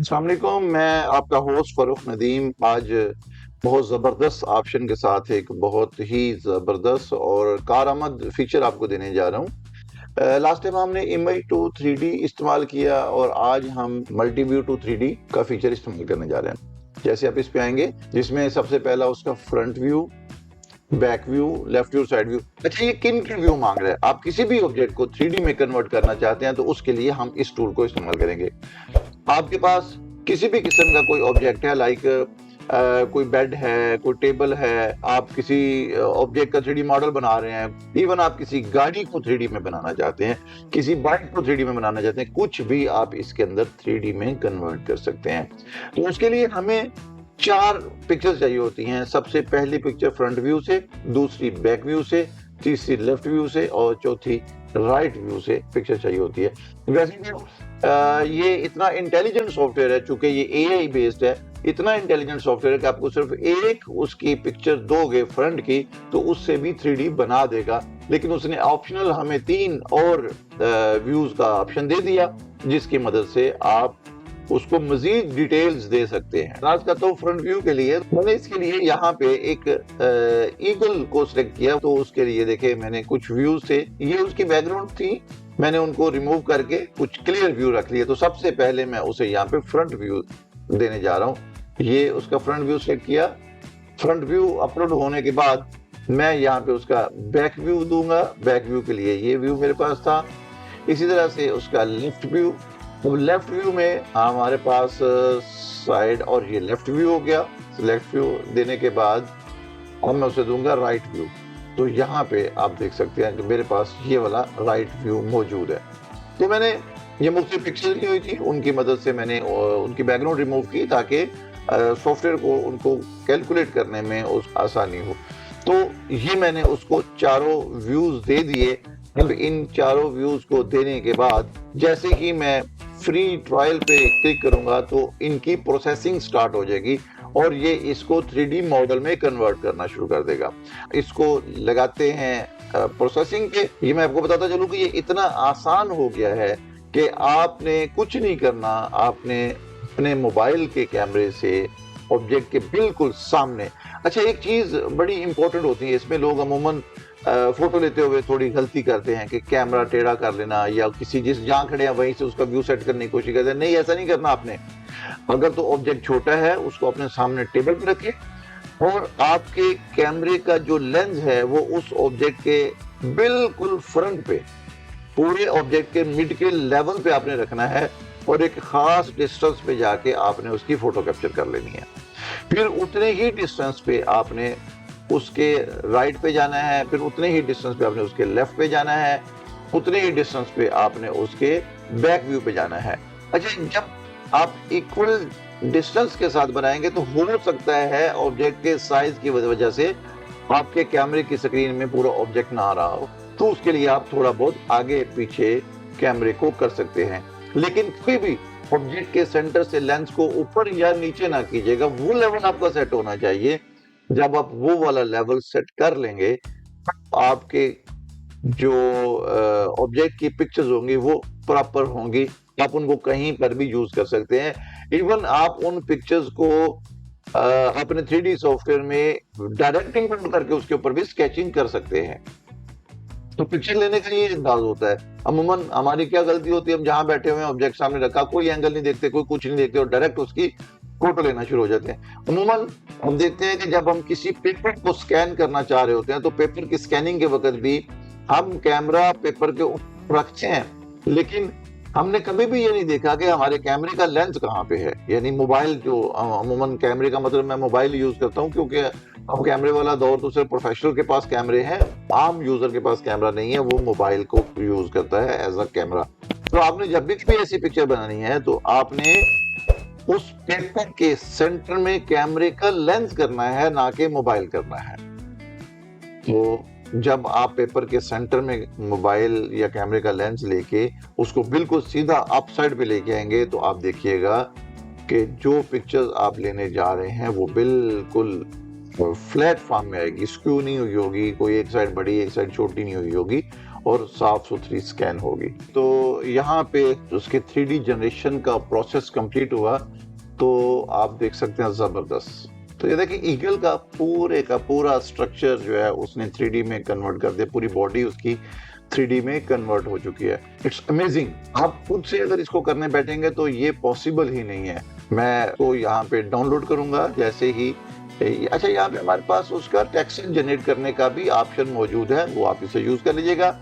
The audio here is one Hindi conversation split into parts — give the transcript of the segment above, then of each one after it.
अस्सलाम वालेकुम, मैं आपका होस्ट फ़रूख नदीम आज बहुत ज़बरदस्त ऑप्शन के साथ एक बहुत ही ज़बरदस्त और कारआमद फीचर आपको देने जा रहा हूँ। लास्ट टाइम हमने इमेज टू 3D इस्तेमाल किया और आज हम मल्टी व्यू टू 3D का फीचर इस्तेमाल करने जा रहे हैं। जैसे आप इस पे आएंगे, जिसमें सबसे पहला उसका front view, back view, left view, side view. अच्छा, ये किन के व्यू मांग रहे हैं? आप किसी भी ऑब्जेक्ट को 3D में कन्वर्ट करना चाहते हैं तो उसके लिए हम इस टूल को इस्तेमाल करेंगे। आपके पास किसी भी किस्म का कोई ऑब्जेक्ट है, लाइक कोई बेड है, कोई टेबल है, आप किसी ऑब्जेक्ट का 3D मॉडल बना रहे हैं, इवन आप किसी गाड़ी को 3D में बनाना चाहते हैं, किसी बाइक को 3D में बनाना चाहते हैं, कुछ भी आप इसके अंदर 3D में कन्वर्ट कर सकते हैं। तो उसके लिए हमें 4 पिक्चर्स चाहिए होती हैं। सबसे पहली पिक्चर फ्रंट व्यू से, दूसरी बैक व्यू से, तीसरी लेफ्ट व्यू से और चौथी राइट व्यू से पिक्चर चाहिए होती है। वैसे तो ये इतना इंटेलिजेंट सॉफ्टवेयर है, चूंकि ये एआई बेस्ड है, इतना इंटेलिजेंट सॉफ्टवेयर है कि आपको सिर्फ एक उसकी पिक्चर दोगे फ्रंट की तो उससे भी 3D बना देगा। लेकिन उसने ऑप्शनल हमें 3 और व्यूज का ऑप्शन दे दिया, जिसकी मदद से आप उसको मजीद डिटेल्स दे सकते हैं। आज का तो फ्रंट व्यू के लिए मैंने इसके लिए यहाँ पे एक ईगल को सिलेक्ट किया, तो उसके लिए देखे मैंने कुछ व्यूज थे, ये उसकी बैकग्राउंड थी, मैंने उनको रिमूव करके कुछ क्लियर व्यू रख लिए। तो सबसे पहले मैं उसे यहाँ पे फ्रंट व्यू देने जा रहा हूँ। ये उसका फ्रंट व्यू सेलेक्ट किया। फ्रंट व्यू अपलोड होने के बाद मैं यहाँ पे उसका बैक व्यू दूंगा। बैक व्यू के लिए ये व्यू मेरे पास था। इसी तरह से उसका लेफ्ट व्यू। अब लेफ्ट व्यू में हमारे पास साइड और ये लेफ्ट व्यू हो गया। लेफ्ट व्यू देने के बाद अब मैं उसे दूंगा राइट व्यू। तो यहाँ पे आप देख सकते हैं कि मेरे पास ये वाला राइट व्यू मौजूद है। तो मैंने ये मुख्तलिफ पिक्चर ली हुई थी, उनकी मदद से मैंने उनकी बैकग्राउंड रिमूव की ताकि सॉफ्टवेयर को उनको कैलकुलेट करने में उस आसानी हो। तो ये मैंने उसको चारों व्यूज दे दिए। अब इन चारों व्यूज को देने के बाद जैसे कि मैं फ्री ट्रायल पे क्लिक करूंगा तो इनकी प्रोसेसिंग स्टार्ट हो जाएगी और ये इसको 3D मॉडल में कन्वर्ट करना शुरू कर देगा। इसको लगाते हैं प्रोसेसिंग के। ये मैं आपको बताता चलूं कि ये इतना आसान हो गया है कि आपने कुछ नहीं करना, आपने अपने मोबाइल के कैमरे से ऑब्जेक्ट के बिल्कुल सामने। अच्छा, एक चीज बड़ी इंपॉर्टेंट होती है इसमें, लोग अमूमन फोटो लेते हुए थोड़ी गलती करते हैं कि कैमरा टेढ़ा कर लेना या किसी जिस जहां खड़े हैं वहीं से उसका व्यू सेट करने की कोशिश करते हैं। नहीं, ऐसा नहीं करना आपने। अगर तो ऑब्जेक्ट छोटा है उसको अपने सामने टेबल पर रखिए और आपके कैमरे का जो लेंस है वो उस ऑब्जेक्ट के बिल्कुल फ्रंट पे, पूरे ऑब्जेक्ट के मिड के लेवल पे आपने रखना है और एक खास डिस्टेंस पे जाके आपने उसकी फोटो कैप्चर कर लेनी है। फिर उतने ही डिस्टेंस पे आपने उसके राइट पे जाना है, फिर उतने ही डिस्टेंस पे आपने उसके लेफ्ट पे जाना है, उतने ही डिस्टेंस पे आपने उसके बैक व्यू पे जाना है। अच्छा, जब आप इक्वल डिस्टेंस के साथ बनाएंगे तो हो सकता है ऑब्जेक्ट के साइज की वजह से आपके कैमरे की स्क्रीन में पूरा ऑब्जेक्ट ना आ रहा हो, तो उसके लिए आप थोड़ा बहुत आगे पीछे कैमरे को कर सकते हैं। लेकिन कोई भी ऑब्जेक्ट के सेंटर से लेंस को ऊपर या नीचे ना कीजिएगा। वो लेवल आपका सेट होना चाहिए। जब आप वो वाला लेवल सेट कर लेंगे, आपके जो ऑब्जेक्ट की पिक्चर्स होंगी वो प्रॉपर होंगी। आप उनको कहीं पर भी यूज कर सकते हैं। इवन आप उन पिक्चर्स को अपने 3D सॉफ्टवेयर में डायरेक्ट इंपोर्ट करके उसके ऊपर भी स्केचिंग कर सकते हैं। तो पिक्चर लेने का ये अंदाज होता है। अमूमन हमारी क्या गलती होती है, हम जहां बैठे हुए हैं, ऑब्जेक्ट सामने रखा, कोई एंगल नहीं देखते, कोई कुछ नहीं देखते और डायरेक्ट उसकी फोटो लेना शुरू हो जाते हैं। अमूमन हम देखते हैं कि जब हम किसी पेपर को स्कैन करना चाह रहे होते हैं तो पेपर की स्कैनिंग के वक्त भी हम कैमरा पेपर के ऊपर रखते हैं, लेकिन हमने कभी भी ये नहीं देखा कि हमारे कैमरे का लेंस कहाँ पे है। यानी मोबाइल जो अमूमन कैमरे का मतलब, मैं मोबाइल यूज करता हूँ क्योंकि अब कैमरे वाला दौर तो सिर्फ प्रोफेशनल के पास कैमरे हैं, आम यूजर के पास कैमरा नहीं है, वो मोबाइल को यूज करता है एज अ कैमरा। तो आपने जब भी कोई ऐसी पिक्चर बनानी है तो आपने उस पेपर के सेंटर में कैमरे का लेंस करना है, ना कि मोबाइल करना है। तो जब आप पेपर के सेंटर में मोबाइल या कैमरे का लेंस लेके उसको बिल्कुल सीधा अप साइड पे लेके आएंगे तो आप देखिएगा कि जो पिक्चर्स आप लेने जा रहे हैं वो बिल्कुल फ्लैट फॉर्म में आएगी, स्क्यू नहीं हुई होगी, कोई एक साइड बड़ी एक साइड छोटी नहीं हुई होगी और साफ सुथरी स्कैन होगी। तो यहाँ पे उसके 3D जनरेशन का प्रोसेस कंप्लीट हुआ, तो आप देख सकते हैं जबरदस्त। तो ये देखिए ईगल का पूरा स्ट्रक्चर जो है उसने 3D में कन्वर्ट कर दिया, पूरी बॉडी उसकी 3D में कन्वर्ट हो चुकी है। It's amazing. आप खुद से अगर इसको करने बैठेंगे तो ये पॉसिबल ही नहीं है। मैं तो यहाँ पे डाउनलोड करूंगा जैसे ही। अच्छा, यहाँ पे हमारे पास उसका टेक्स्ट जनरेट करने का भी ऑप्शन मौजूद है, वो आप इसे यूज कर लीजिएगा।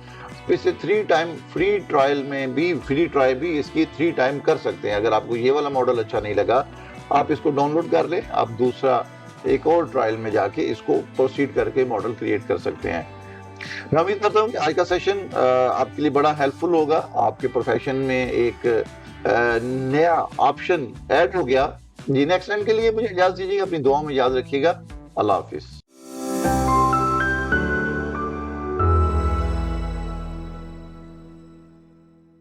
इसे 3 टाइम फ्री ट्रायल में भी, फ्री ट्रायल भी इसकी 3 टाइम कर सकते हैं। अगर आपको ये वाला मॉडल अच्छा नहीं लगा, आप इसको डाउनलोड कर लें, आप दूसरा एक और ट्रायल में जाके इसको प्रोसीड करके मॉडल क्रिएट कर सकते हैं। मैं उम्मीद करता हूँ कि आज का सेशन आपके लिए बड़ा हेल्पफुल होगा। आपके प्रोफेशन में एक नया ऑप्शन ऐड हो गया जी। नेक्स्ट टाइम के लिए मुझे इजाजत दीजिएगा, अपनी दुआ में याद रखिएगा। अल्लाह हाफिज।